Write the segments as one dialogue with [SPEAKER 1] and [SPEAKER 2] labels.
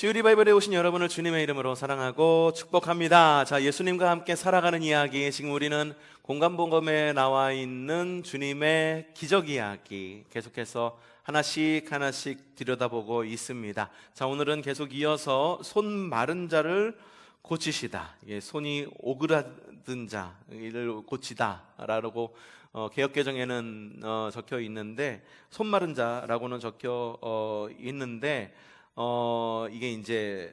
[SPEAKER 1] 수요리 바이블에 오신 여러분을 주님의 이름으로 사랑하고 축복합니다. 자, 예수님과 함께 살아가는 이야기, 지금 우리는 공간복음에 나와 있는 주님의 기적 이야기 계속해서 하나씩 하나씩 들여다보고 있습니다. 자, 오늘은 계속 이어서 손 마른 자를 고치시다, 손이 오그라든 자를 고치다라고 개역개정에는 적혀 있는데, 손 마른 자라고는 적혀 있는데 이게 이제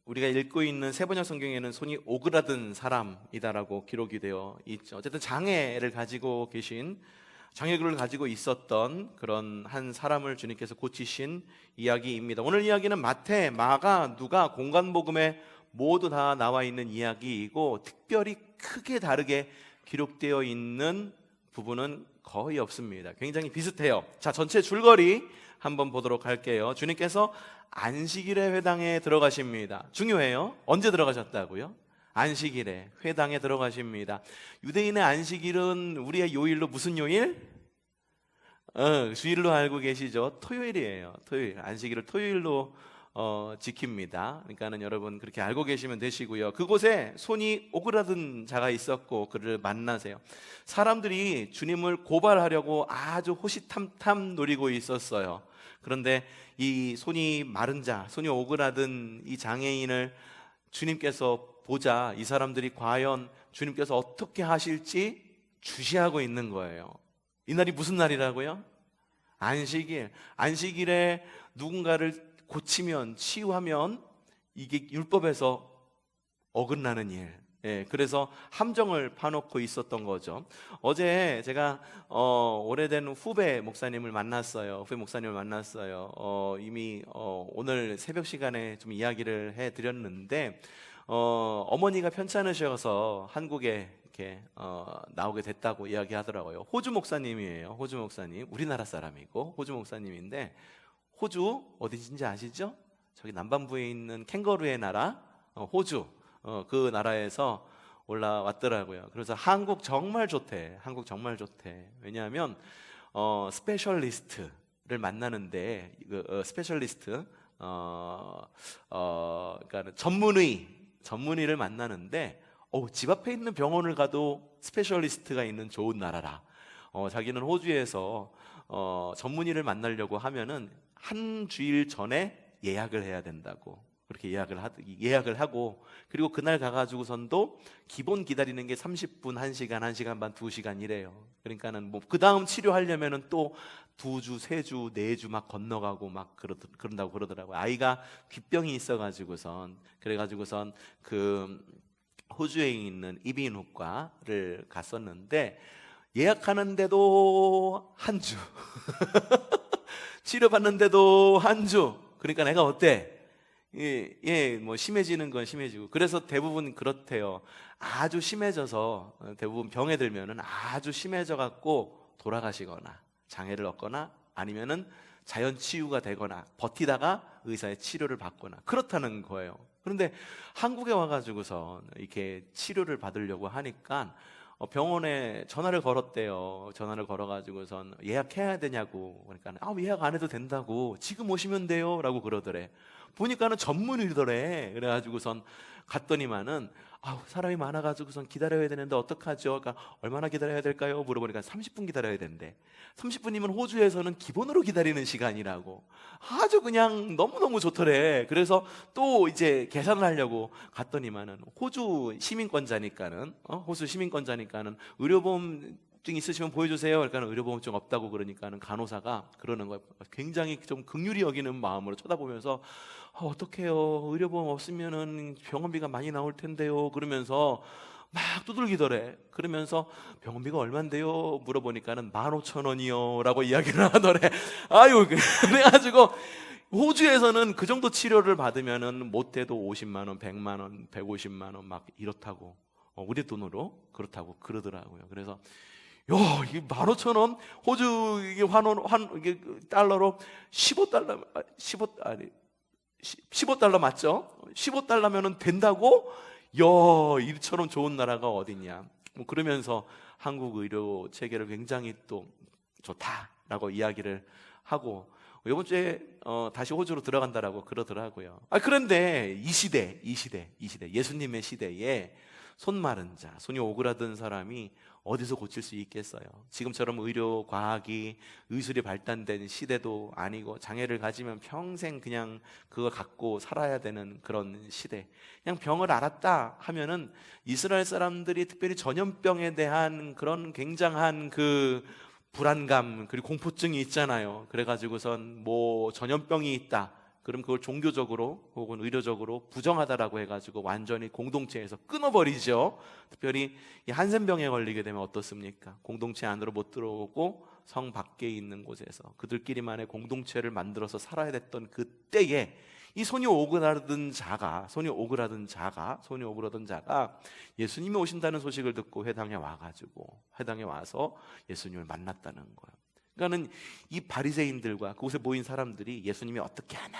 [SPEAKER 1] 우리가 읽고 있는 세번역 성경에는 손이 오그라든 사람이다라고 기록이 되어 있죠. 어쨌든 장애를 가지고 계신, 장애를 가지고 있었던 그런 한 사람을 주님께서 고치신 이야기입니다. 오늘 이야기는 마태, 마가, 누가, 공간복음에 모두 다 나와 있는 이야기이고, 특별히 크게 다르게 기록되어 있는 부분은 거의 없습니다. 굉장히 비슷해요. 자, 전체 줄거리 한번 보도록 할게요. 주님께서 안식일에 회당에 들어가십니다. 중요해요. 언제 들어가셨다고요? 안식일에 회당에 들어가십니다. 유대인의 안식일은 우리의 요일로 무슨 요일? 주일로 알고 계시죠? 토요일이에요. 토요일. 안식일을 토요일로 지킵니다. 그러니까는 여러분 그렇게 알고 계시면 되시고요. 그곳에 손이 오그라든 자가 있었고 그를 만나세요. 사람들이 주님을 고발하려고 아주 호시탐탐 노리고 있었어요. 그런데 이 손이 마른 자, 손이 오그라든 이 장애인을 주님께서 보자 이 사람들이 과연 주님께서 어떻게 하실지 주시하고 있는 거예요. 이날이 무슨 날이라고요? 안식일. 안식일에 누군가를 고치면, 치유하면 이게 율법에서 어긋나는 일. 그래서 함정을 파놓고 있었던 거죠. 어제 제가 오래된 후배 목사님을 만났어요. 이미 오늘 새벽 시간에 좀 이야기를 해드렸는데, 어머니가 편찮으셔서 한국에 이렇게 나오게 됐다고 이야기하더라고요. 호주 목사님이에요. 호주 목사님, 우리나라 사람이고 호주 목사님인데, 호주 어디인지 아시죠? 저기 남반부에 있는 캥거루의 나라, 호주, 그 나라에서 올라왔더라고요. 그래서 한국 정말 좋대. 한국 정말 좋대. 왜냐하면 스페셜리스트를 만나는데, 스페셜리스트, 그러니까 전문의를 만나는데, 집 앞에 있는 병원을 가도 스페셜리스트가 있는 좋은 나라라. 자기는 호주에서 전문의를 만나려고 하면은 한 주일 전에 예약을 해야 된다고, 그렇게 예약을 하고, 그리고 그날 가가지고선도 기본 기다리는 게 30분, 1시간, 1시간 반, 2시간이래요. 그러니까는 뭐 그 다음 치료하려면은 또 2주, 3주, 4주 막 건너가고 막 그런다고 그러더라고요. 아이가 귀병이 있어가지고선, 그래가지고선 그 호주에 있는 이비인후과를 갔었는데, 예약하는데도 한 주 치료받는데도 한 주. 그러니까 내가 어때? 뭐 심해지는 건 심해지고. 그래서 대부분 그렇대요. 아주 심해져서, 대부분 병에 들면은 아주 심해져 갖고 돌아가시거나 장애를 얻거나 아니면은 자연 치유가 되거나 버티다가 의사의 치료를 받거나 그렇다는 거예요. 그런데 한국에 와가지고서 이렇게 치료를 받으려고 하니까 병원에 전화를 걸었대요. 전화를 걸어가지고선 예약해야 되냐고. 그러니까 예약 안 해도 된다고, 지금 오시면 돼요 라고 그러더래. 보니까는 전문의더래. 그래가지고선 갔더니만은 사람이 많아가지고선 기다려야 되는데 어떡하죠? 그러니까 얼마나 기다려야 될까요? 물어보니까 30분 기다려야 된대. 30분이면 호주에서는 기본으로 기다리는 시간이라고. 아주 그냥 너무너무 좋더래. 그래서 또 이제 계산을 하려고 갔더니만은 호주 시민권자니까는 의료보험증 있으시면 보여주세요. 그러니까 의료보험증 없다고 그러니까는 간호사가 그러는 거예요. 굉장히 좀 긍휼히 여기는 마음으로 쳐다보면서 어떡해요, 의료보험 없으면은 병원비가 많이 나올 텐데요 그러면서 막 두들기더래. 그러면서 병원비가 얼만데요 물어보니까는 15,000원이요 라고 이야기를 하더래. 그래가지고 호주에서는 그 정도 치료를 받으면은 못해도 50만 원, 100만 원, 150만 원 막 이렇다고, 우리 돈으로 그렇다고 그러더라고요. 그래서 이게 15,000원, 호주 이게 이게 달러로 15달러 맞죠? 15달러면은 된다고? 이처럼 좋은 나라가 어딨냐. 뭐 그러면서 한국 의료 체계를 굉장히 또 좋다라고 이야기를 하고, 이번 주에 다시 호주로 들어간다라고 그러더라고요. 그런데 이 시대 예수님의 시대에 손 마른 자, 손이 오그라든 사람이 어디서 고칠 수 있겠어요? 지금처럼 의료, 과학이, 의술이 발달된 시대도 아니고, 장애를 가지면 평생 그냥 그거 갖고 살아야 되는 그런 시대. 그냥 병을 앓았다 하면은 이스라엘 사람들이 특별히 전염병에 대한 그런 굉장한 그 불안감 그리고 공포증이 있잖아요. 그래가지고선 뭐 전염병이 있다, 그럼 그걸 종교적으로 혹은 의료적으로 부정하다라고 해가지고 완전히 공동체에서 끊어버리죠. 특별히 이 한센병에 걸리게 되면 어떻습니까? 공동체 안으로 못 들어오고 성 밖에 있는 곳에서 그들끼리만의 공동체를 만들어서 살아야 됐던 그때에 이 손이 오그라든 자가 예수님이 오신다는 소식을 듣고 회당에 와서 예수님을 만났다는 거예요. 그러니까는 이 바리새인들과 그곳에 모인 사람들이 예수님이 어떻게 하나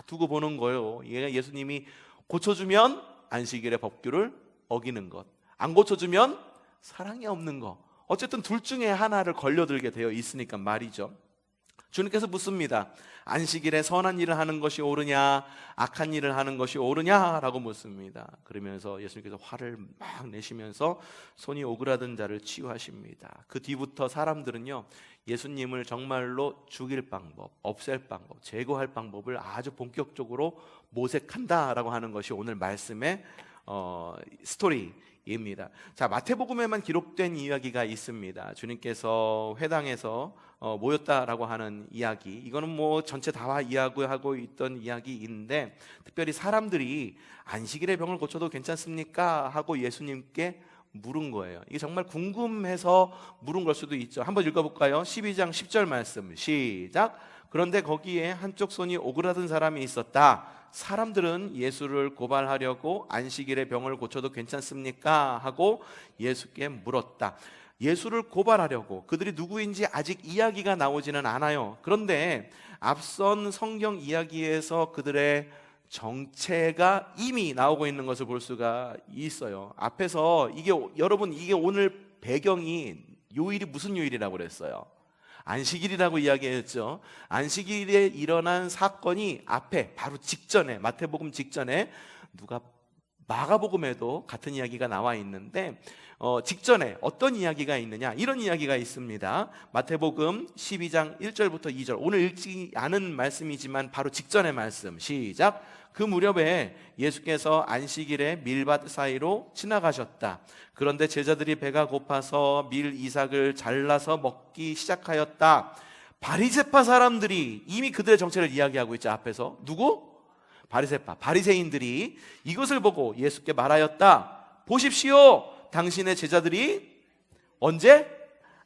[SPEAKER 1] 두고 보는 거예요. 예수님이 고쳐주면 안식일의 법규를 어기는 것, 안 고쳐주면 사랑이 없는 것, 어쨌든 둘 중에 하나를 걸려들게 되어 있으니까 말이죠. 주님께서 묻습니다. 안식일에 선한 일을 하는 것이 옳으냐, 악한 일을 하는 것이 옳으냐라고 묻습니다. 그러면서 예수님께서 화를 막 내시면서 손이 오그라든 자를 치유하십니다. 그 뒤부터 사람들은요, 예수님을 정말로 죽일 방법, 없앨 방법, 제거할 방법을 아주 본격적으로 모색한다라고 하는 것이 오늘 말씀의 스토리입니다. 자, 마태복음에만 기록된 이야기가 있습니다. 주님께서 회당에서 모였다라고 하는 이야기, 이거는 뭐 전체 다 이야기하고 있던 이야기인데, 특별히 사람들이 안식일의 병을 고쳐도 괜찮습니까? 하고 예수님께 물은 거예요. 이게 정말 궁금해서 물은 걸 수도 있죠. 한번 읽어볼까요? 12장 10절 말씀 시작. 그런데 거기에 한쪽 손이 오그라든 사람이 있었다. 사람들은 예수를 고발하려고 안식일의 병을 고쳐도 괜찮습니까? 하고 예수께 물었다. 예수를 고발하려고, 그들이 누구인지 아직 이야기가 나오지는 않아요. 그런데 앞선 성경 이야기에서 그들의 정체가 이미 나오고 있는 것을 볼 수가 있어요. 앞에서 여러분, 이게 오늘 배경이 요일이 무슨 요일이라고 그랬어요? 안식일이라고 이야기했죠. 안식일에 일어난 사건이 앞에 바로 직전에, 마태복음 직전에, 마가복음에도 같은 이야기가 나와 있는데 직전에 어떤 이야기가 있느냐, 이런 이야기가 있습니다. 마태복음 12장 1절부터 2절, 오늘 읽지 않은 말씀이지만 바로 직전의 말씀 시작. 그 무렵에 예수께서 안식일에 밀밭 사이로 지나가셨다. 그런데 제자들이 배가 고파서 밀 이삭을 잘라서 먹기 시작하였다. 바리새파 사람들이 이미 그들의 정체를 이야기하고 있죠. 앞에서 누구? 바리새인들이 이것을 보고 예수께 말하였다. 보십시오, 당신의 제자들이 언제?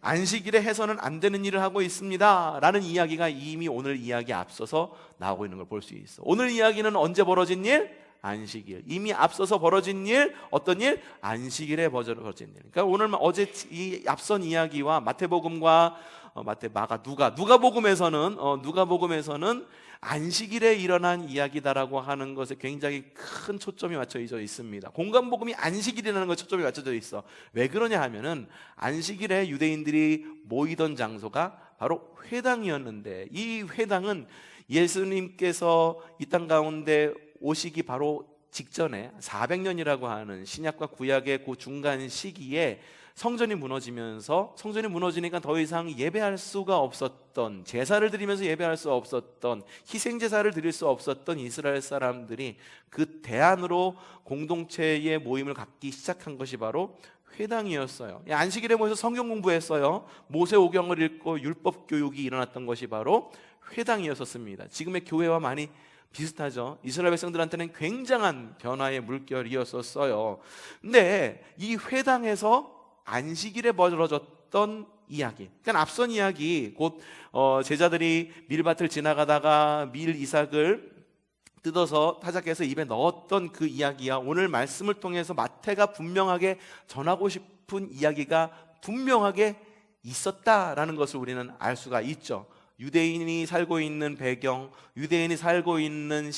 [SPEAKER 1] 안식일에 해서는 안 되는 일을 하고 있습니다 라는 이야기가 이미 오늘 이야기에 앞서서 나오고 있는 걸 볼 수 있어. 오늘 이야기는 언제 벌어진 일? 안식일. 이미 앞서서 벌어진 일, 어떤 일? 안식일에 벌어진 일. 그러니까 오늘 어제 이 앞선 이야기와 마태복음과 마가, 누가복음에서는 안식일에 일어난 이야기다라고 하는 것에 굉장히 큰 초점이 맞춰져 있습니다. 공관복음이 안식일이라는 것에 초점이 맞춰져 있어. 왜 그러냐 하면은 안식일에 유대인들이 모이던 장소가 바로 회당이었는데, 이 회당은 예수님께서 이 땅 가운데 오시기 바로 직전에 400년이라고 하는 신약과 구약의 그 중간 시기에 성전이 무너지니까 더 이상 예배할 수가 없었던, 제사를 드리면서 예배할 수 없었던, 희생제사를 드릴 수 없었던 이스라엘 사람들이 그 대안으로 공동체의 모임을 갖기 시작한 것이 바로 회당이었어요. 안식일에 모여서 성경 공부했어요. 모세오경을 읽고 율법 교육이 일어났던 것이 바로 회당이었었습니다. 지금의 교회와 많이 비슷하죠. 이스라엘 백성들한테는 굉장한 변화의 물결이었었어요. 근데 이 회당에서 안식일에 벌어졌던 이야기, 그러니까 앞선 이야기, 곧 제자들이 밀밭을 지나가다가 밀 이삭을 뜯어서 타작해서 입에 넣었던 그 이야기야, 오늘 말씀을 통해서 마태가 분명하게 전하고 싶은 이야기가 분명하게 있었다라는 것을 우리는 알 수가 있죠. 유대인이 살고 있는 배경, 유대인이 살고 있는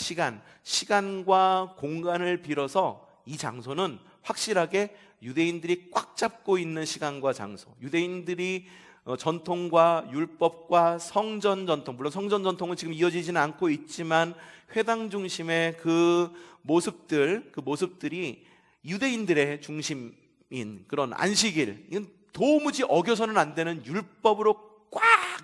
[SPEAKER 1] 시간과 공간을 빌어서 이 장소는 확실하게 유대인들이 꽉 잡고 있는 시간과 장소, 유대인들이 전통과 율법과 성전 전통, 물론 성전 전통은 지금 이어지지는 않고 있지만 회당 중심의 그 모습들이 유대인들의 중심인 그런 안식일, 이건 도무지 어겨서는 안 되는 율법으로 꽉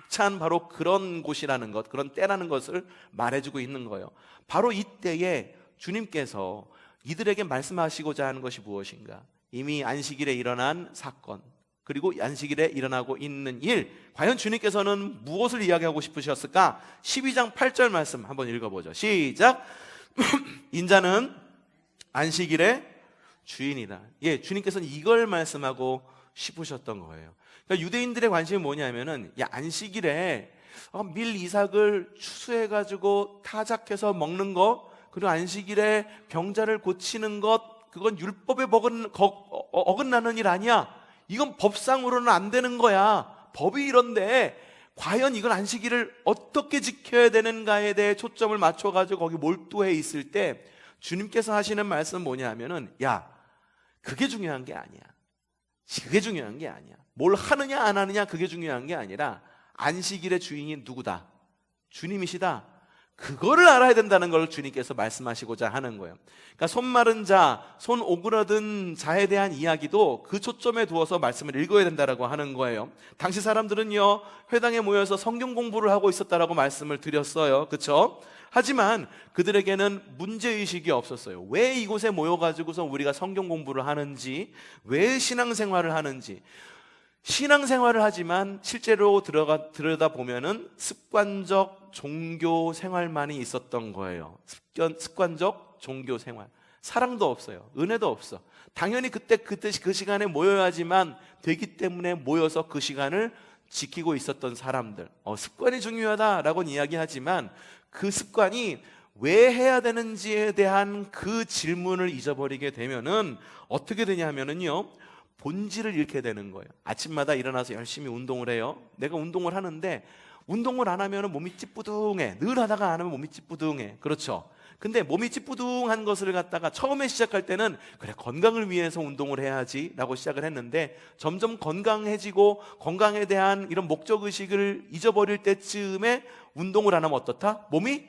[SPEAKER 1] 찬 바로 그런 곳이라는 것, 그런 때라는 것을 말해주고 있는 거예요. 바로 이때에 주님께서 이들에게 말씀하시고자 하는 것이 무엇인가? 이미 안식일에 일어난 사건, 그리고 안식일에 일어나고 있는 일, 과연 주님께서는 무엇을 이야기하고 싶으셨을까? 12장 8절 말씀 한번 읽어보죠. 시작. 인자는 안식일의 주인이다. 예, 주님께서는 이걸 말씀하고 싶으셨던 거예요. 그러니까 유대인들의 관심이 뭐냐면은, 야, 안식일에 밀 이삭을 추수해가지고 타작해서 먹는 것, 그리고 안식일에 병자를 고치는 것, 그건 율법에 어긋나는 일 아니야. 이건 법상으로는 안 되는 거야. 법이 이런데 과연 이건 안식일을 어떻게 지켜야 되는가에 대해 초점을 맞춰가지고 거기 몰두해 있을 때 주님께서 하시는 말씀은 뭐냐면은, 야, 그게 중요한 게 아니야. 그게 중요한 게 아니야. 뭘 하느냐 안 하느냐 그게 중요한 게 아니라 안식일의 주인이 누구다? 주님이시다. 그거를 알아야 된다는 걸 주님께서 말씀하시고자 하는 거예요. 그러니까 손 마른 자, 손 오그라든 자에 대한 이야기도 그 초점에 두어서 말씀을 읽어야 된다라고 하는 거예요. 당시 사람들은요, 회당에 모여서 성경 공부를 하고 있었다라고 말씀을 드렸어요. 그렇죠? 하지만 그들에게는 문제의식이 없었어요. 왜 이곳에 모여가지고서 우리가 성경 공부를 하는지, 왜 신앙생활을 하는지. 신앙생활을 하지만 실제로 들여다보면은 습관적 종교 생활만이 있었던 거예요. 습관적 종교 생활. 사랑도 없어요. 은혜도 없어. 당연히 그때 그 시간에 모여야지만 되기 때문에 모여서 그 시간을 지키고 있었던 사람들. 습관이 중요하다라고는 이야기하지만 그 습관이 왜 해야 되는지에 대한 그 질문을 잊어버리게 되면은 어떻게 되냐면은요, 본질을 잃게 되는 거예요. 아침마다 일어나서 열심히 운동을 해요. 내가 운동을 하는데 운동을 안 하면 몸이 찌뿌둥해. 늘 하다가 안 하면 몸이 찌뿌둥해. 그렇죠? 근데 몸이 찌뿌둥한 것을 갖다가 처음에 시작할 때는 그래, 건강을 위해서 운동을 해야지 라고 시작을 했는데 점점 건강해지고 건강에 대한 이런 목적의식을 잊어버릴 때쯤에 운동을 안 하면 어떻다? 몸이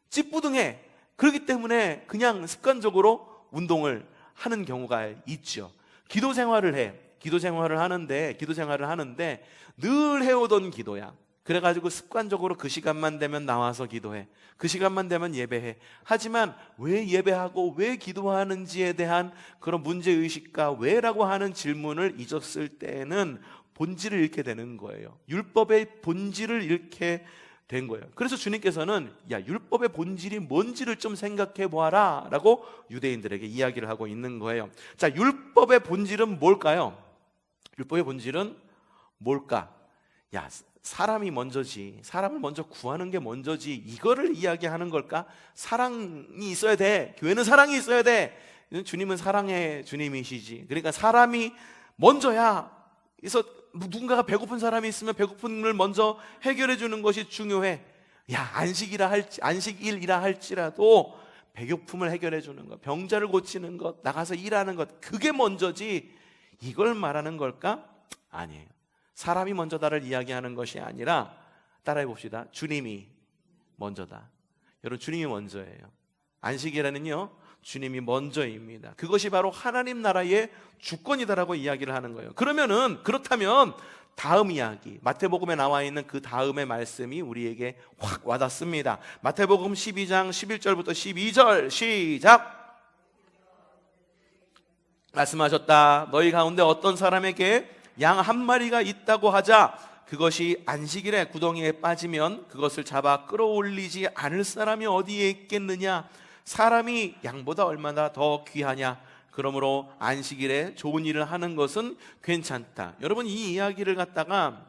[SPEAKER 1] 찌뿌둥해. 그렇기 때문에 그냥 습관적으로 운동을 하는 경우가 있죠. 기도 생활을 해. 기도 생활을 하는데 늘 해오던 기도야. 그래가지고 습관적으로 그 시간만 되면 나와서 기도해. 그 시간만 되면 예배해. 하지만 왜 예배하고 왜 기도하는지에 대한 그런 문제의식과 왜라고 하는 질문을 잊었을 때는 본질을 잃게 되는 거예요. 율법의 본질을 잃게 된 거예요. 그래서 주님께서는 야, 율법의 본질이 뭔지를 좀 생각해 보아라 라고 유대인들에게 이야기를 하고 있는 거예요. 자, 율법의 본질은 뭘까요? 율법의 본질은 뭘까? 야, 사람이 먼저지. 사람을 먼저 구하는 게 먼저지. 이거를 이야기하는 걸까? 사랑이 있어야 돼. 교회는 사랑이 있어야 돼. 주님은 사랑의 주님이시지. 그러니까 사람이 먼저야. 그래서 누군가가 배고픈 사람이 있으면 배고픔을 먼저 해결해 주는 것이 중요해. 야, 안식일이라 할지라도 배고픔을 해결해 주는 것, 병자를 고치는 것, 나가서 일하는 것, 그게 먼저지. 이걸 말하는 걸까? 아니에요. 사람이 먼저다를 이야기하는 것이 아니라, 따라해 봅시다. 주님이 먼저다. 여러분, 주님이 먼저예요. 안식일에는요, 주님이 먼저입니다. 그것이 바로 하나님 나라의 주권이다라고 이야기를 하는 거예요. 그렇다면 다음 이야기, 마태복음에 나와 있는 그 다음의 말씀이 우리에게 확 와닿습니다. 마태복음 12장 11절부터 12절 시작. 말씀하셨다. 너희 가운데 어떤 사람에게 양 한 마리가 있다고 하자. 그것이 안식일에 구덩이에 빠지면 그것을 잡아 끌어올리지 않을 사람이 어디에 있겠느냐. 사람이 양보다 얼마나 더 귀하냐. 그러므로 안식일에 좋은 일을 하는 것은 괜찮다. 여러분, 이 이야기를 갖다가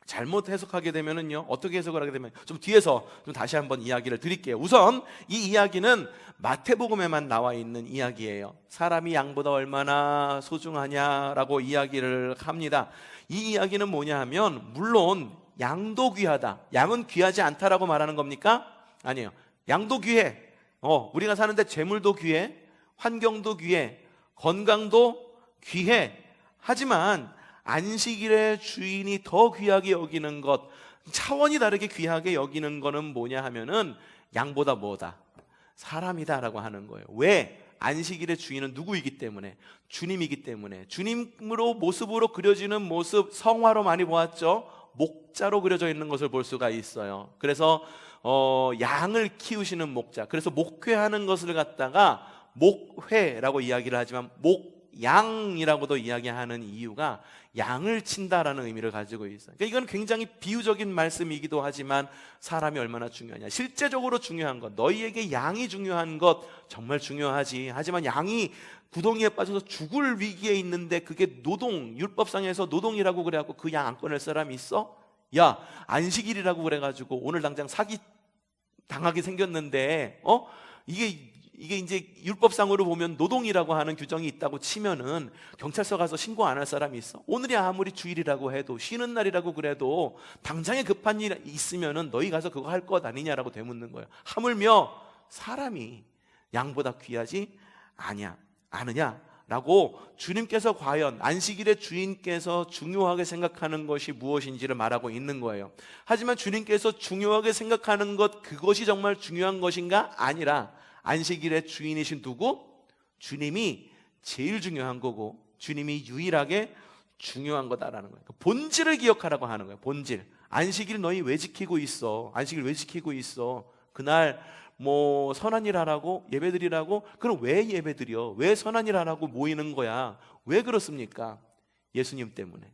[SPEAKER 1] 잘못 해석하게 되면은요, 어떻게 해석을 하게 되면, 좀 뒤에서 좀 다시 한번 이야기를 드릴게요. 우선 이 이야기는 마태복음에만 나와 있는 이야기예요. 사람이 양보다 얼마나 소중하냐라고 이야기를 합니다. 이 이야기는 뭐냐 하면, 물론 양도 귀하다, 양은 귀하지 않다라고 말하는 겁니까? 아니에요. 양도 귀해. 우리가 사는데 재물도 귀해, 환경도 귀해, 건강도 귀해. 하지만 안식일의 주인이 더 귀하게 여기는 것, 차원이 다르게 귀하게 여기는 거는 뭐냐 하면은 양보다 뭐다? 사람이다라고 하는 거예요. 왜? 안식일의 주인은 누구이기 때문에? 주님이기 때문에. 주님으로 모습으로 그려지는 모습, 성화로 많이 보았죠. 목자로 그려져 있는 것을 볼 수가 있어요. 그래서 양을 키우시는 목자, 그래서 목회하는 것을 갖다가 목회라고 이야기를 하지만 목양이라고도 이야기하는 이유가 양을 친다라는 의미를 가지고 있어요. 그러니까 이건 굉장히 비유적인 말씀이기도 하지만 사람이 얼마나 중요하냐, 실제적으로 중요한 것, 너희에게 양이 중요한 것 정말 중요하지. 하지만 양이 구덩이에 빠져서 죽을 위기에 있는데 그게 노동, 율법상에서 노동이라고 그래갖고 그 양 안 꺼낼 사람이 있어? 야, 안식일이라고 그래가지고 오늘 당장 사기 당하게 생겼는데 이게 이제 율법상으로 보면 노동이라고 하는 규정이 있다고 치면은 경찰서 가서 신고 안 할 사람이 있어? 오늘이 아무리 주일이라고 해도, 쉬는 날이라고 그래도 당장에 급한 일 있으면은 너희 가서 그거 할 것 아니냐라고 되묻는 거예요. 하물며 사람이 양보다 귀하지 않으냐라고 주님께서 과연 안식일의 주인께서 중요하게 생각하는 것이 무엇인지를 말하고 있는 거예요. 하지만 주님께서 중요하게 생각하는 것, 그것이 정말 중요한 것인가? 아니라 안식일의 주인이신 누구? 주님이 제일 중요한 거고 주님이 유일하게 중요한 거다라는 거예요. 본질을 기억하라고 하는 거예요. 본질. 안식일 너희 왜 지키고 있어? 안식일 왜 지키고 있어? 그날 뭐 선한 일 하라고 예배드리라고? 그럼 왜 예배드려? 왜 선한 일 하라고 모이는 거야? 왜 그렇습니까? 예수님 때문에,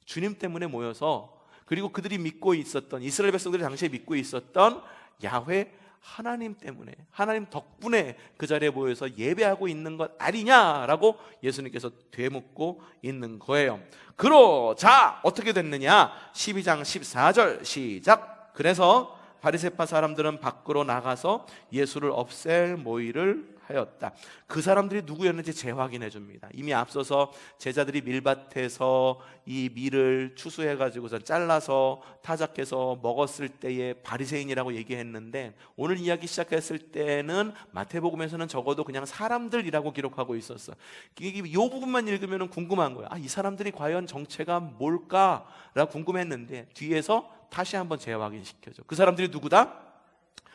[SPEAKER 1] 주님 때문에 모여서, 그리고 그들이 믿고 있었던, 이스라엘 백성들이 당시에 믿고 있었던 야훼 하나님 때문에, 하나님 덕분에 그 자리에 모여서 예배하고 있는 것 아니냐라고 예수님께서 되묻고 있는 거예요. 그러자 어떻게 됐느냐? 12장 14절 시작. 그래서 바리새파 사람들은 밖으로 나가서 예수를 없앨 모의를 하였다. 그 사람들이 누구였는지 재확인해 줍니다. 이미 앞서서 제자들이 밀밭에서 이 밀을 추수해가지고서 잘라서 타작해서 먹었을 때에 바리새인이라고 얘기했는데, 오늘 이야기 시작했을 때는 마태복음에서는 적어도 그냥 사람들이라고 기록하고 있었어. 이 부분만 읽으면 궁금한 거야. 이 사람들이 과연 정체가 뭘까라고 궁금했는데 뒤에서 다시 한번 재확인시켜줘. 그 사람들이 누구다?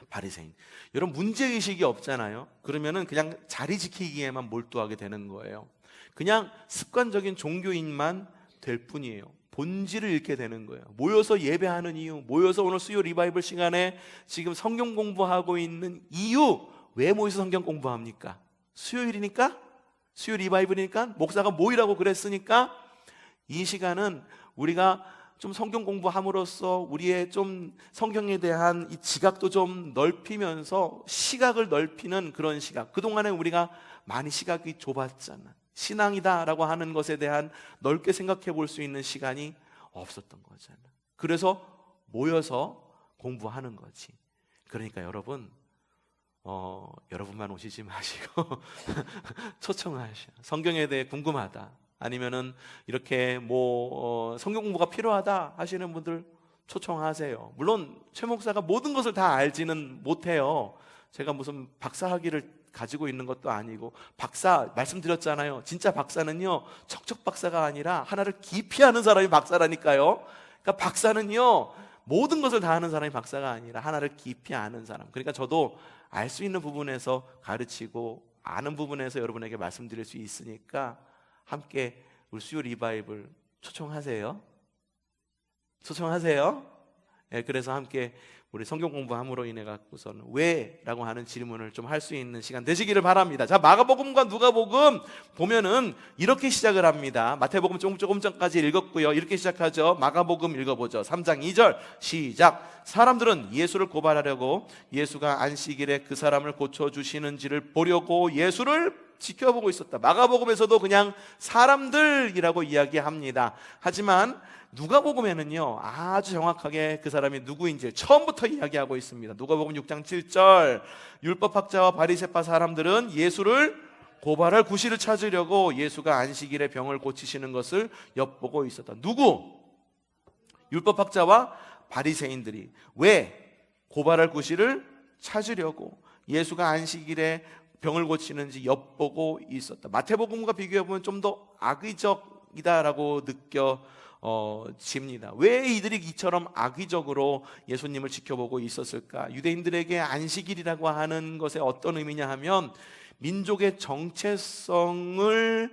[SPEAKER 1] 바리새인. 여러분, 문제의식이 없잖아요. 그러면은 그냥 자리 지키기에만 몰두하게 되는 거예요. 그냥 습관적인 종교인만 될 뿐이에요. 본질을 잃게 되는 거예요. 모여서 예배하는 이유, 모여서 오늘 수요 리바이벌 시간에 지금 성경 공부하고 있는 이유, 왜 모여서 성경 공부합니까? 수요일이니까? 수요 리바이벌이니까? 목사가 모이라고 그랬으니까? 이 시간은 우리가 좀 성경 공부함으로써 우리의 좀 성경에 대한 이 지각도 좀 넓히면서 시각을 넓히는 그런 시각. 그동안에 우리가 많이 시각이 좁았잖아. 신앙이다라고 하는 것에 대한 넓게 생각해 볼 수 있는 시간이 없었던 거잖아. 그래서 모여서 공부하는 거지. 그러니까 여러분, 여러분만 오시지 마시고 초청하셔. 성경에 대해 궁금하다, 아니면은 이렇게 성경 공부가 필요하다 하시는 분들 초청하세요. 물론 최 목사가 모든 것을 다 알지는 못해요. 제가 무슨 박사 학위를 가지고 있는 것도 아니고, 박사 말씀드렸잖아요. 진짜 박사는요, 척척 박사가 아니라 하나를 깊이 아는 사람이 박사라니까요. 그러니까 박사는요, 모든 것을 다 아는 사람이 박사가 아니라 하나를 깊이 아는 사람. 그러니까 저도 알 수 있는 부분에서 가르치고 아는 부분에서 여러분에게 말씀드릴 수 있으니까 함께 우리 수요 리바이벌 초청하세요. 초청하세요. 네, 그래서 함께 우리 성경 공부함으로 인해 갖고서는 왜? 라고 하는 질문을 좀 할 수 있는 시간 되시기를 바랍니다. 자, 마가복음과 누가복음 보면은 이렇게 시작을 합니다. 마태복음 조금 전까지 읽었고요. 이렇게 시작하죠. 마가복음 읽어보죠. 3장 2절 시작. 사람들은 예수를 고발하려고 예수가 안식일에 그 사람을 고쳐주시는지를 보려고 예수를 지켜보고 있었다. 마가복음에서도 그냥 사람들이라고 이야기합니다. 하지만 누가복음에는요, 아주 정확하게 그 사람이 누구인지 처음부터 이야기하고 있습니다. 누가복음 6장 7절, 율법학자와 바리새파 사람들은 예수를 고발할 구실을 찾으려고 예수가 안식일에 병을 고치시는 것을 엿보고 있었다. 누구? 율법학자와 바리새인들이. 왜? 고발할 구실을 찾으려고 예수가 안식일에 병을 고치는지 엿보고 있었다. 마태복음과 비교해보면 좀 더 악의적 기적이다라고 느껴집니다. 왜 이들이 이처럼 악의적으로 예수님을 지켜보고 있었을까? 유대인들에게 안식일이라고 하는 것에 어떤 의미냐 하면 민족의 정체성에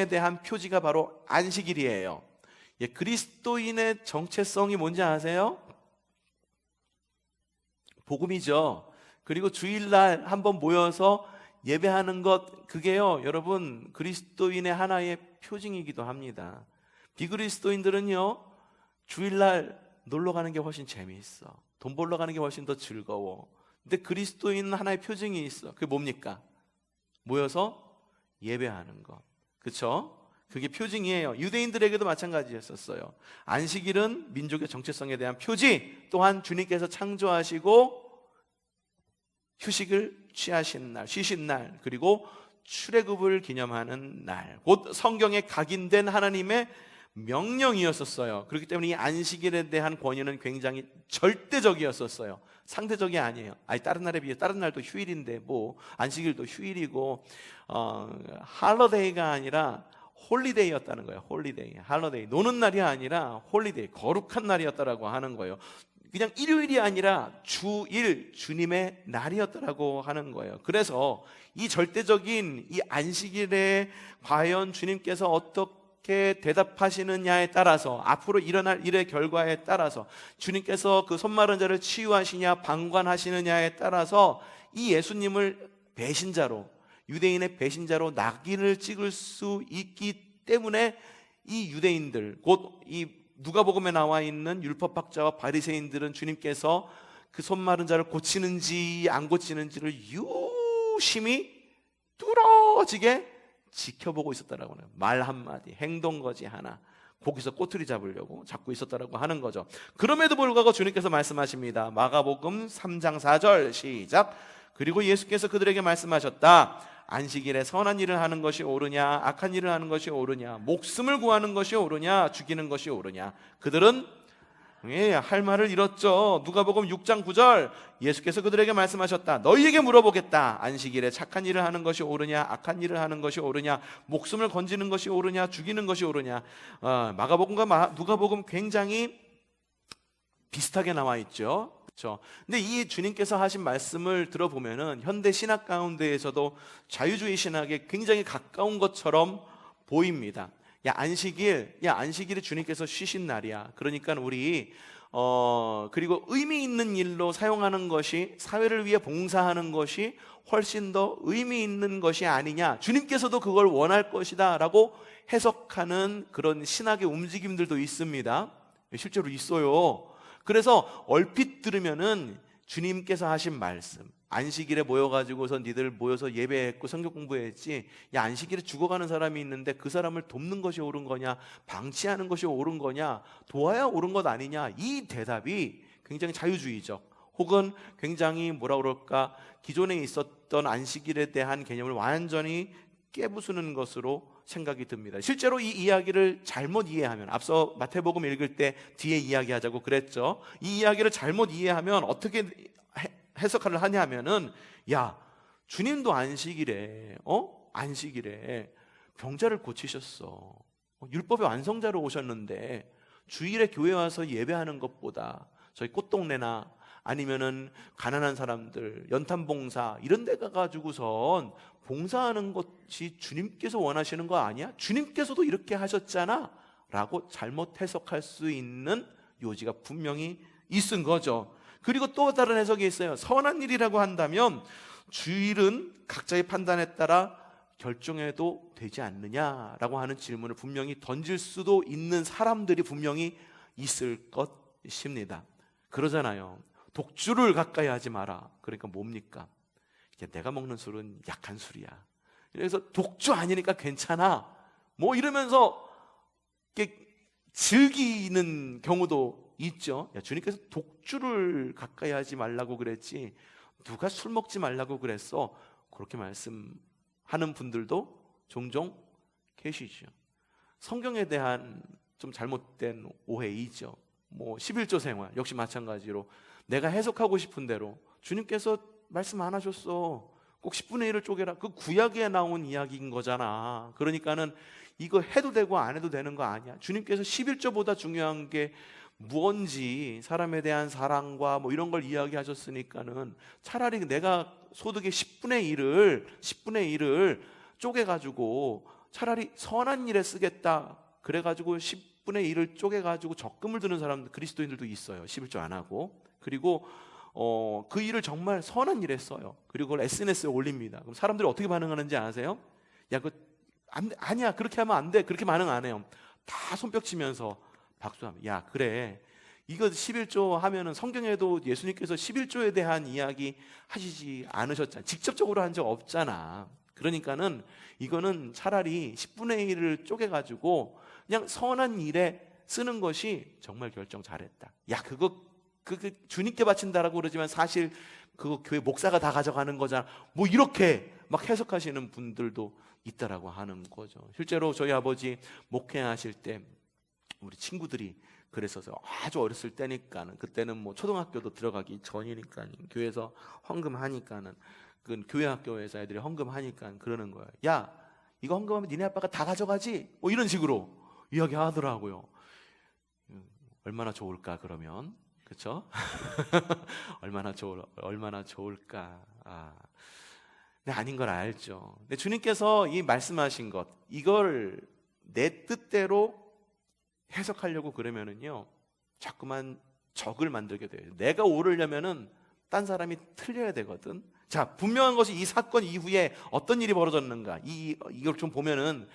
[SPEAKER 1] 대한 표지가 바로 안식일이에요. 예, 그리스도인의 정체성이 뭔지 아세요? 복음이죠. 그리고 주일날 한번 모여서 예배하는 것, 그게요, 여러분, 그리스도인의 하나의 표징이기도 합니다. 비그리스도인들은요, 주일날 놀러 가는 게 훨씬 재미있어. 돈 벌러 가는 게 훨씬 더 즐거워. 근데 그리스도인은 하나의 표징이 있어. 그게 뭡니까? 모여서 예배하는 것. 그렇죠? 그게 표징이에요. 유대인들에게도 마찬가지였었어요. 안식일은 민족의 정체성에 대한 표지, 또한 주님께서 창조하시고 휴식을 취하신 날, 쉬신 날, 그리고 출애굽을 기념하는 날, 곧 성경에 각인된 하나님의 명령이었었어요. 그렇기 때문에 이 안식일에 대한 권위는 굉장히 절대적이었었어요. 상대적이 아니에요. 아니, 다른 날에 비해 다른 날도 휴일인데 뭐 안식일도 휴일이고 할러데이가 아니라 홀리데이였다는 거예요. 홀리데이, 할러데이, 노는 날이 아니라 홀리데이, 거룩한 날이었다라고 하는 거예요. 그냥 일요일이 아니라 주일, 주님의 날이었다라고 하는 거예요. 그래서 이 절대적인 이 안식일에 과연 주님께서 어떻게 대답하시느냐에 따라서, 앞으로 일어날 일의 결과에 따라서, 주님께서 그 손마른 자를 치유하시냐 방관하시느냐에 따라서 이 예수님을 배신자로, 유대인의 배신자로 낙인을 찍을 수 있기 때문에 이 유대인들, 곧 이 누가복음에 나와 있는 율법학자와 바리새인들은 주님께서 그 손마른 자를 고치는지 안 고치는지를 유심히 뚫어지게 지켜보고 있었다라고 해요. 말 한마디, 행동거지 하나, 거기서 꼬투리 잡으려고 잡고 있었다라고 하는 거죠. 그럼에도 불구하고 주님께서 말씀하십니다. 마가복음 3장 4절 시작. 그리고 예수께서 그들에게 말씀하셨다. 안식일에 선한 일을 하는 것이 옳으냐 악한 일을 하는 것이 옳으냐, 목숨을 구하는 것이 옳으냐 죽이는 것이 옳으냐. 그들은 할 말을 잃었죠. 누가복음 6장 9절 예수께서 그들에게 말씀하셨다. 너희에게 물어보겠다. 안식일에 착한 일을 하는 것이 옳으냐 악한 일을 하는 것이 옳으냐, 목숨을 건지는 것이 옳으냐 죽이는 것이 옳으냐. 마가복음과 누가복음 굉장히 비슷하게 나와 있죠. 그렇죠? 근데 이 주님께서 하신 말씀을 들어보면은 현대 신학 가운데에서도 자유주의 신학에 굉장히 가까운 것처럼 보입니다. 안식일이 주님께서 쉬신 날이야. 그러니까 우리 그리고 의미 있는 일로 사용하는 것이, 사회를 위해 봉사하는 것이 훨씬 더 의미 있는 것이 아니냐, 주님께서도 그걸 원할 것이다 라고 해석하는 그런 신학의 움직임들도 있습니다. 실제로 있어요. 그래서 얼핏 들으면은 주님께서 하신 말씀, 안식일에 모여가지고서 니들 모여서 예배했고 성경 공부했지, 야, 안식일에 죽어가는 사람이 있는데 그 사람을 돕는 것이 옳은 거냐 방치하는 것이 옳은 거냐, 도와야 옳은 것 아니냐, 이 대답이 굉장히 자유주의적, 혹은 굉장히 뭐라 그럴까, 기존에 있었던 안식일에 대한 개념을 완전히 깨부수는 것으로 생각이 듭니다. 실제로 이 이야기를 잘못 이해하면, 앞서 마태복음 읽을 때 뒤에 이야기하자고 그랬죠. 이 이야기를 잘못 이해하면 어떻게 해석을 하냐면은, 야, 주님도 안식일에 병자를 고치셨어. 율법의 완성자로 오셨는데 주일에 교회 와서 예배하는 것보다 저희 꽃동네나 아니면은 가난한 사람들 연탄봉사 이런 데 가가지고선 봉사하는 것이 주님께서 원하시는 거 아니야? 주님께서도 이렇게 하셨잖아 라고 잘못 해석할 수 있는 요지가 분명히 있은 거죠. 그리고 또 다른 해석이 있어요. 선한 일이라고 한다면 주일은 각자의 판단에 따라 결정해도 되지 않느냐라고 하는 질문을 분명히 던질 수도 있는 사람들이 분명히 있을 것입니다. 그러잖아요. 독주를 가까이 하지 마라. 그러니까 뭡니까? 내가 먹는 술은 약한 술이야. 그래서 독주 아니니까 괜찮아. 뭐 이러면서 즐기는 경우도 있죠. 야, 주님께서 독주를 가까이 하지 말라고 그랬지 누가 술 먹지 말라고 그랬어. 그렇게 말씀하는 분들도 종종 계시죠. 성경에 대한 좀 잘못된 오해이죠. 뭐 11조 생활 역시 마찬가지로 내가 해석하고 싶은 대로 주님께서 말씀 안 하셨어. 꼭 10분의 1을 쪼개라. 그 구약에 나온 이야기인 거잖아. 그러니까는 이거 해도 되고 안 해도 되는 거 아니야. 주님께서 11조보다 중요한 게 무언지, 사람에 대한 사랑과 뭐 이런 걸 이야기하셨으니까는 차라리 내가 소득의 10분의 1을 쪼개가지고 차라리 선한 일에 쓰겠다. 그래가지고 10분의 1을 쪼개가지고 적금을 드는 사람들, 그리스도인들도 있어요. 11조 안 하고. 그리고 그 일을 정말 선한 일에 써요. 그리고 그걸 SNS에 올립니다. 그럼 사람들이 어떻게 반응하는지 아세요? 야, 아니야, 그렇게 하면 안 돼. 그렇게 반응 안 해요. 다 손뼉치면서 박수합니다. 야, 그래, 이거 11조 하면은 성경에도 예수님께서 11조에 대한 이야기 하시지 않으셨잖아. 직접적으로 한 적 없잖아. 그러니까는 이거는 차라리 10분의 1을 쪼개가지고 그냥 선한 일에 쓰는 것이 정말 결정 잘했다. 야, 그거 주님께 바친다라고 그러지만 사실 그거 교회 목사가 다 가져가는 거잖아. 뭐 이렇게 막 해석하시는 분들도 있다라고 하는 거죠. 실제로 저희 아버지 목회하실 때 우리 친구들이 그랬어서 아주 어렸을 때니까는, 그때는 뭐 초등학교도 들어가기 전이니까 교회에서 헌금하니까는, 그 교회 학교에서 애들이 헌금하니까 그러는 거예요. 야, 이거 헌금하면 니네 아빠가 다 가져가지? 뭐 이런 식으로 이야기하더라고요. 얼마나 좋을까 그러면, 그렇죠? 얼마나 좋을까. 근데 아닌 걸 알죠. 근데 주님께서 이 말씀하신 것, 이걸 내 뜻대로 해석하려고 그러면은요, 자꾸만 적을 만들게 돼요. 내가 오르려면은 딴 사람이 틀려야 되거든. 자, 분명한 것이 이 사건 이후에 어떤 일이 벌어졌는가, 이걸 좀 보면은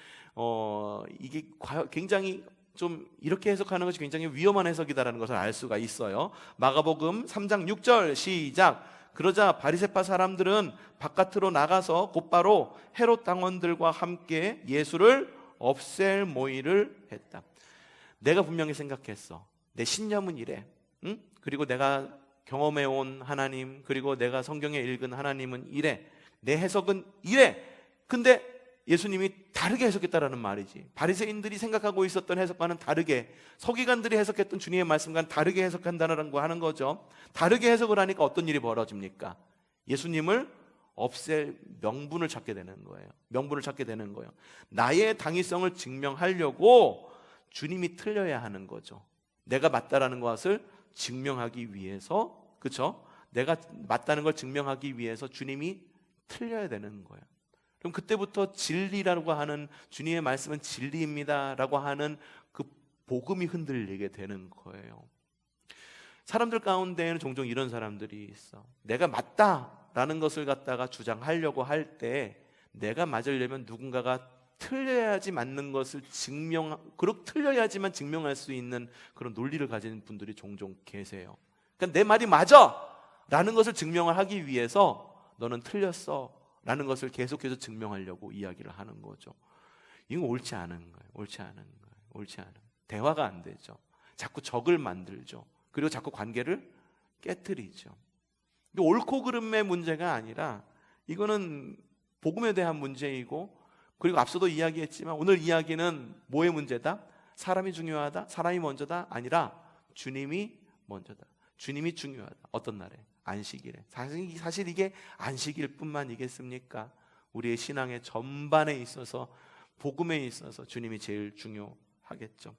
[SPEAKER 1] 이게 굉장히 좀 이렇게 해석하는 것이 굉장히 위험한 해석이다라는 것을 알 수가 있어요. 마가복음 3장 6절 시작. 그러자 바리새파 사람들은 바깥으로 나가서 곧바로 헤롯 당원들과 함께 예수를 없앨 모의를 했다. 내가 분명히 생각했어. 내 신념은 이래. 응? 그리고 내가 경험해온 하나님, 그리고 내가 성경에 읽은 하나님은 이래. 내 해석은 이래. 근데 예수님이 다르게 해석했다라는 말이지. 바리새인들이 생각하고 있었던 해석과는 다르게, 서기관들이 해석했던 주님의 말씀과는 다르게 해석한다는 거 하는 거죠. 다르게 해석을 하니까 어떤 일이 벌어집니까? 예수님을 없앨 명분을 찾게 되는 거예요. 명분을 찾게 되는 거예요. 나의 당위성을 증명하려고 주님이 틀려야 하는 거죠. 내가 맞다라는 것을 증명하기 위해서, 그렇죠? 내가 맞다는 걸 증명하기 위해서 주님이 틀려야 되는 거예요. 그럼 그때부터 진리라고 하는, 주님의 말씀은 진리입니다라고 하는 그 복음이 흔들리게 되는 거예요. 사람들 가운데에는 종종 이런 사람들이 있어. 내가 맞다라는 것을 갖다가 주장하려고 할 때 내가 맞으려면 누군가가 틀려야지 맞는 것을 틀려야지만 증명할 수 있는 그런 논리를 가진 분들이 종종 계세요. 그러니까 내 말이 맞아 라는 것을 증명을 하기 위해서 너는 틀렸어 라는 것을 계속해서 증명하려고 이야기를 하는 거죠. 이건 옳지 않은 거예요. 옳지 않은. 대화가 안 되죠. 자꾸 적을 만들죠. 그리고 자꾸 관계를 깨트리죠. 옳고 그름의 문제가 아니라 이거는 복음에 대한 문제이고, 그리고 앞서도 이야기했지만 오늘 이야기는 뭐의 문제다? 사람이 중요하다? 사람이 먼저다? 아니라 주님이 먼저다. 주님이 중요하다. 어떤 날에? 안식일에. 사실 이게 안식일 뿐만이겠습니까? 우리의 신앙의 전반에 있어서, 복음에 있어서 주님이 제일 중요하겠죠.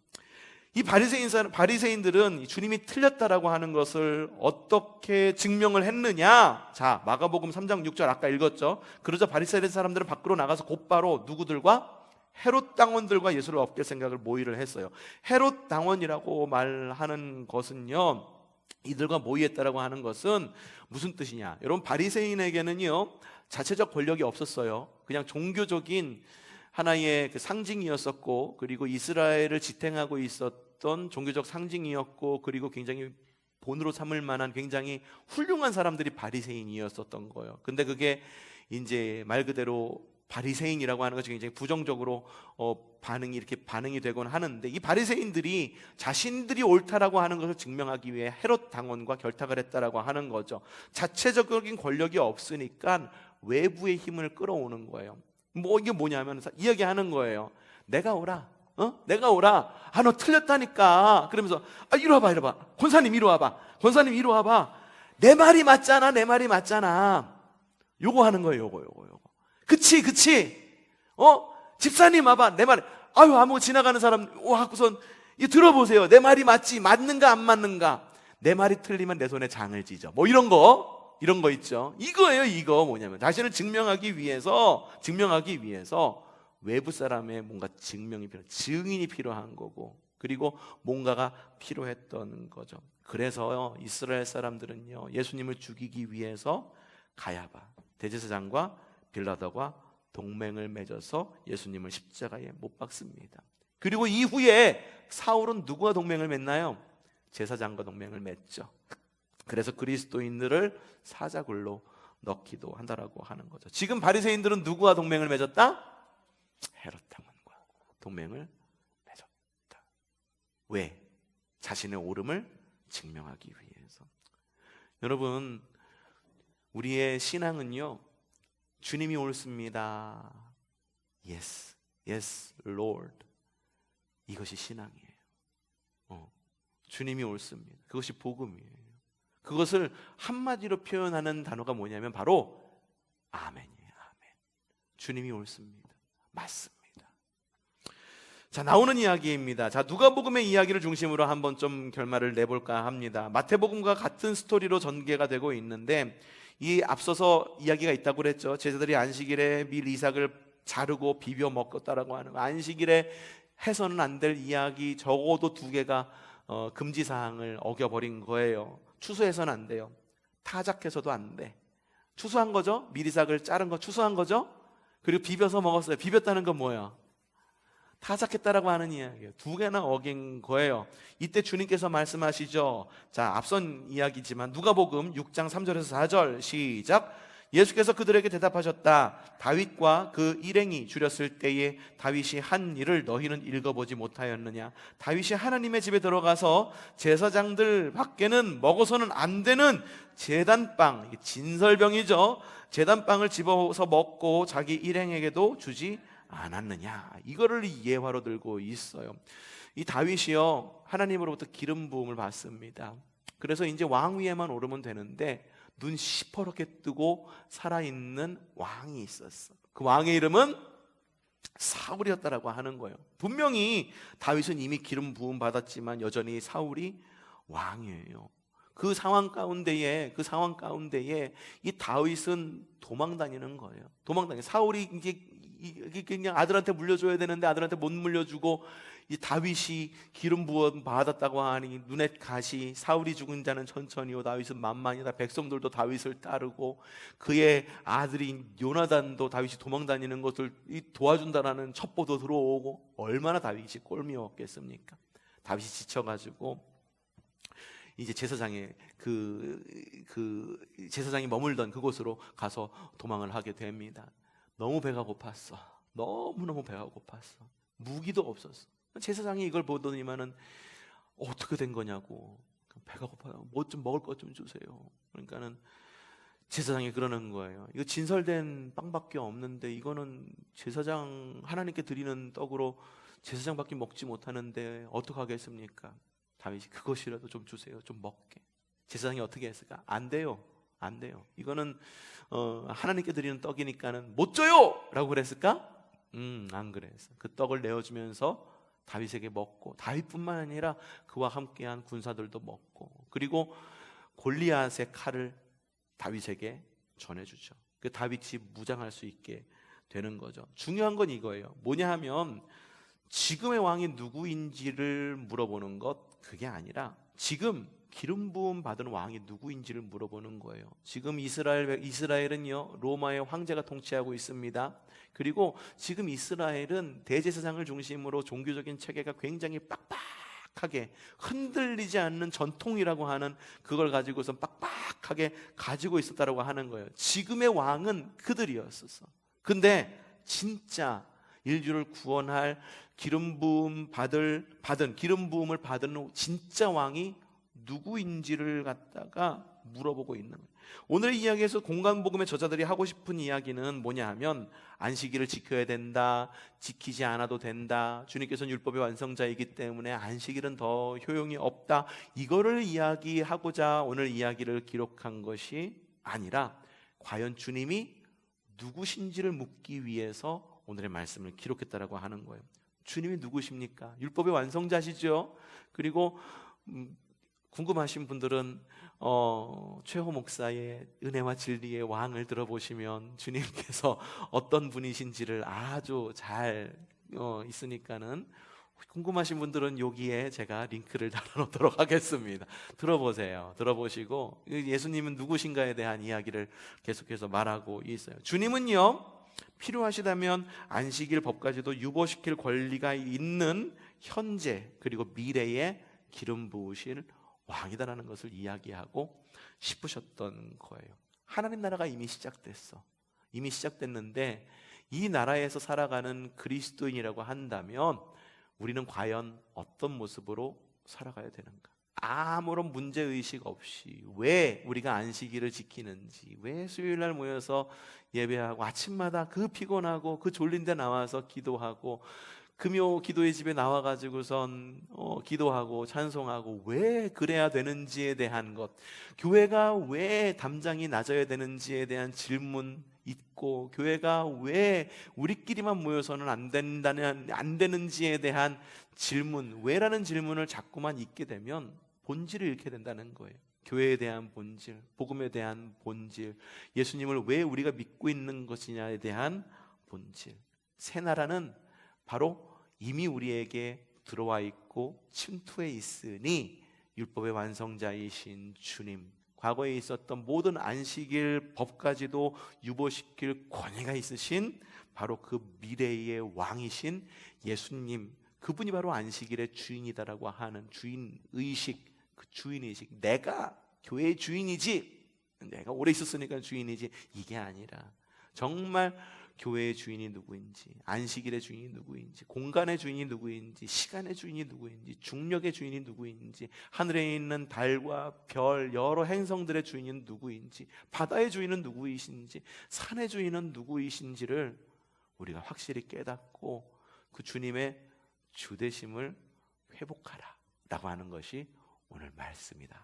[SPEAKER 1] 이 바리새인들은 주님이 틀렸다라고 하는 것을 어떻게 증명을 했느냐? 자, 마가복음 3장 6절 아까 읽었죠. 그러자 바리새인 사람들은 밖으로 나가서 곧바로 누구들과? 헤롯 당원들과 예수를 업길 생각을 모의를 했어요. 헤롯 당원이라고 말하는 것은요, 이들과 모의했다라고 하는 것은 무슨 뜻이냐? 여러분, 바리새인에게는요 자체적 권력이 없었어요. 그냥 종교적인 하나의 그 상징이었었고, 그리고 이스라엘을 지탱하고 있었던 종교적 상징이었고, 그리고 굉장히 본으로 삼을 만한 굉장히 훌륭한 사람들이 바리새인이었었던 거예요. 근데 그게 이제 말 그대로 바리새인이라고 하는 것이 굉장히 부정적으로 반응이 되곤 하는데, 이 바리새인들이 자신들이 옳다라고 하는 것을 증명하기 위해 헤롯 당원과 결탁을 했다라고 하는 거죠. 자체적인 권력이 없으니까 외부의 힘을 끌어오는 거예요. 이게 뭐냐면 이야기하는 거예요. 내가 오라. 내가 오라. 너 틀렸다니까. 그러면서 이리 와봐. 권사님 이리 와봐. 내 말이 맞잖아. 요거 하는 거예요. 요거. 그치. 집사님 와봐. 내 말, 아유, 아무 지나가는 사람 와갖고선 이 들어보세요. 내 말이 맞지? 맞는가 안 맞는가? 내 말이 틀리면 내 손에 장을 쥐죠. 뭐 이런 거 있죠. 이거예요. 이거 뭐냐면 자신을 증명하기 위해서 외부 사람의 뭔가 증인이 필요한 거고, 그리고 뭔가가 필요했던 거죠. 그래서 이스라엘 사람들은요, 예수님을 죽이기 위해서 가야바 대제사장과 빌라도와 동맹을 맺어서 예수님을 십자가에 못 박습니다. 그리고 이후에 사울은 누구와 동맹을 맺나요? 제사장과 동맹을 맺죠. 그래서 그리스도인들을 사자굴로 넣기도 한다라고 하는 거죠. 지금 바리새인들은 누구와 동맹을 맺었다? 헤롯 왕과 동맹을 맺었다. 왜? 자신의 옳음을 증명하기 위해서. 여러분, 우리의 신앙은요, 주님이 옳습니다. Yes, yes, Lord. 이것이 신앙이에요. 주님이 옳습니다. 그것이 복음이에요. 그것을 한마디로 표현하는 단어가 뭐냐면 바로 아멘이에요. 아멘. 주님이 옳습니다. 맞습니다. 자, 나오는 이야기입니다. 자, 누가복음의 이야기를 중심으로 한번 좀 결말을 내볼까 합니다. 마태복음과 같은 스토리로 전개가 되고 있는데, 이 앞서서 이야기가 있다고 그랬죠. 제자들이 안식일에 밀 이삭을 자르고 비벼 먹었다라고 하는 거. 안식일에 해서는 안 될 이야기 적어도 2개가 금지사항을 어겨버린 거예요. 추수해서는 안 돼요. 타작해서도 안 돼. 추수한 거죠. 밀 이삭을 자른 거 추수한 거죠. 그리고 비벼서 먹었어요. 비볐다는 건 뭐예요? 타작했다라고 하는 이야기예요. 2개나 어긴 거예요. 이때 주님께서 말씀하시죠. 자, 앞선 이야기지만 누가복음 6장 3절에서 4절 시작. 예수께서 그들에게 대답하셨다. 다윗과 그 일행이 줄였을 때에 다윗이 한 일을 너희는 읽어보지 못하였느냐? 다윗이 하나님의 집에 들어가서 제사장들 밖에는 먹어서는 안 되는 제단빵, 진설병이죠. 제단빵을 집어서 먹고 자기 일행에게도 주지 않았느냐? 이거를 예화로 들고 있어요. 이 다윗이요, 하나님으로부터 기름 부음을 받습니다. 그래서 이제 왕 위에만 오르면 되는데 눈 시퍼렇게 뜨고 살아있는 왕이 있었어. 그 왕의 이름은 사울이었다라고 하는 거예요. 분명히 다윗은 이미 기름 부음 받았지만 여전히 사울이 왕이에요. 그 상황 가운데에 이 다윗은 도망 다니는 거예요. 사울이 이제 그냥 아들한테 물려줘야 되는데 아들한테 못 물려주고, 이 다윗이 기름 부음 받았다고 하니 눈에 가시, 사울이 죽은 자는 천천히요 다윗은 만만이다. 백성들도 다윗을 따르고, 그의 아들인 요나단도 다윗이 도망 다니는 것을 도와준다라는 첩보도 들어오고, 얼마나 다윗이 꼴미웠겠습니까? 다윗이 지쳐가지고 이제 제사장의 제사장이 머물던 그곳으로 가서 도망을 하게 됩니다. 너무 배가 고팠어. 너무너무 배가 고팠어. 무기도 없었어. 제사장이 이걸 보더니만은 어떻게 된 거냐고. 배가 고파요. 뭐 좀 먹을 것 좀 주세요. 그러니까는 제사장이 그러는 거예요. 이거 진설된 빵밖에 없는데 이거는 제사장 하나님께 드리는 떡으로 제사장밖에 먹지 못하는데 어떡하겠습니까? 다윗이 그것이라도 좀 주세요. 좀 먹게. 제사장이 어떻게 했을까? 안 돼요. 이거는 하나님께 드리는 떡이니까는 못 줘요! 라고 그랬을까? 안 그랬어. 그 떡을 내어주면서 다윗에게 먹고, 다윗뿐만 아니라 그와 함께한 군사들도 먹고, 그리고 골리앗의 칼을 다윗에게 전해주죠. 그 다윗이 무장할 수 있게 되는 거죠. 중요한 건 이거예요. 뭐냐 하면 지금의 왕이 누구인지를 물어보는 것, 그게 아니라 지금 기름 부음 받은 왕이 누구인지를 물어보는 거예요. 지금 이스라엘은요, 로마의 황제가 통치하고 있습니다. 그리고 지금 이스라엘은 대제사장을 중심으로 종교적인 체계가 굉장히 빡빡하게, 흔들리지 않는 전통이라고 하는 그걸 가지고서 빡빡하게 가지고 있었다라고 하는 거예요. 지금의 왕은 그들이었었어. 근데 진짜 인류를 구원할 기름 부음 받은 기름 부음을 받은 진짜 왕이 누구인지를 갖다가 물어보고 있는 거예요. 오늘의 이야기에서 공간복음의 저자들이 하고 싶은 이야기는 뭐냐 하면, 안식일을 지켜야 된다, 지키지 않아도 된다, 주님께서는 율법의 완성자이기 때문에 안식일은 더 효용이 없다, 이거를 이야기하고자 오늘 이야기를 기록한 것이 아니라 과연 주님이 누구신지를 묻기 위해서 오늘의 말씀을 기록했다라고 하는 거예요. 주님이 누구십니까? 율법의 완성자시죠. 그리고 궁금하신 분들은 최호 목사의 은혜와 진리의 왕을 들어보시면 주님께서 어떤 분이신지를 아주 잘 있으니까는, 궁금하신 분들은 여기에 제가 링크를 달아놓도록 하겠습니다. 들어보세요. 들어보시고 예수님은 누구신가에 대한 이야기를 계속해서 말하고 있어요. 주님은요, 필요하시다면 안식일 법까지도 유보시킬 권리가 있는 현재 그리고 미래에 기름 부으실 왕이다라는 것을 이야기하고 싶으셨던 거예요. 하나님 나라가 이미 시작됐어. 이미 시작됐는데 이 나라에서 살아가는 그리스도인이라고 한다면 우리는 과연 어떤 모습으로 살아가야 되는가? 아무런 문제의식 없이 왜 우리가 안식일을 지키는지, 왜 수요일날 모여서 예배하고 아침마다 그 피곤하고 그 졸린 데 나와서 기도하고 금요 기도의 집에 나와가지고선 기도하고 찬송하고 왜 그래야 되는지에 대한 것, 교회가 왜 담장이 낮아야 되는지에 대한 질문 있고, 교회가 왜 우리끼리만 모여서는 안 되는지에 대한 질문, 왜라는 질문을 자꾸만 잊게 되면 본질을 잃게 된다는 거예요. 교회에 대한 본질, 복음에 대한 본질, 예수님을 왜 우리가 믿고 있는 것이냐에 대한 본질. 새 나라는 바로 이미 우리에게 들어와 있고 침투해 있으니 율법의 완성자이신 주님, 과거에 있었던 모든 안식일 법까지도 유보시킬 권위가 있으신 바로 그 미래의 왕이신 예수님, 그분이 바로 안식일의 주인이다라고 하는 주인의식, 그 주인의식, 내가 교회의 주인이지, 내가 오래 있었으니까 주인이지, 이게 아니라 정말 교회의 주인이 누구인지, 안식일의 주인이 누구인지, 공간의 주인이 누구인지, 시간의 주인이 누구인지, 중력의 주인이 누구인지, 하늘에 있는 달과 별, 여러 행성들의 주인은 누구인지, 바다의 주인은 누구이신지, 산의 주인은 누구이신지를 우리가 확실히 깨닫고 그 주님의 주되심을 회복하라 라고 하는 것이 오늘 말씀이다.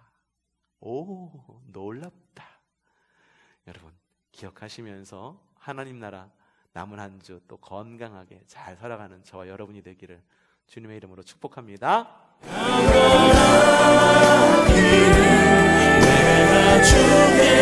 [SPEAKER 1] 오, 놀랍다. 여러분 기억하시면서 하나님 나라 남은 한 주 또 건강하게 잘 살아가는 저와 여러분이 되기를 주님의 이름으로 축복합니다.
[SPEAKER 2] 내가 주께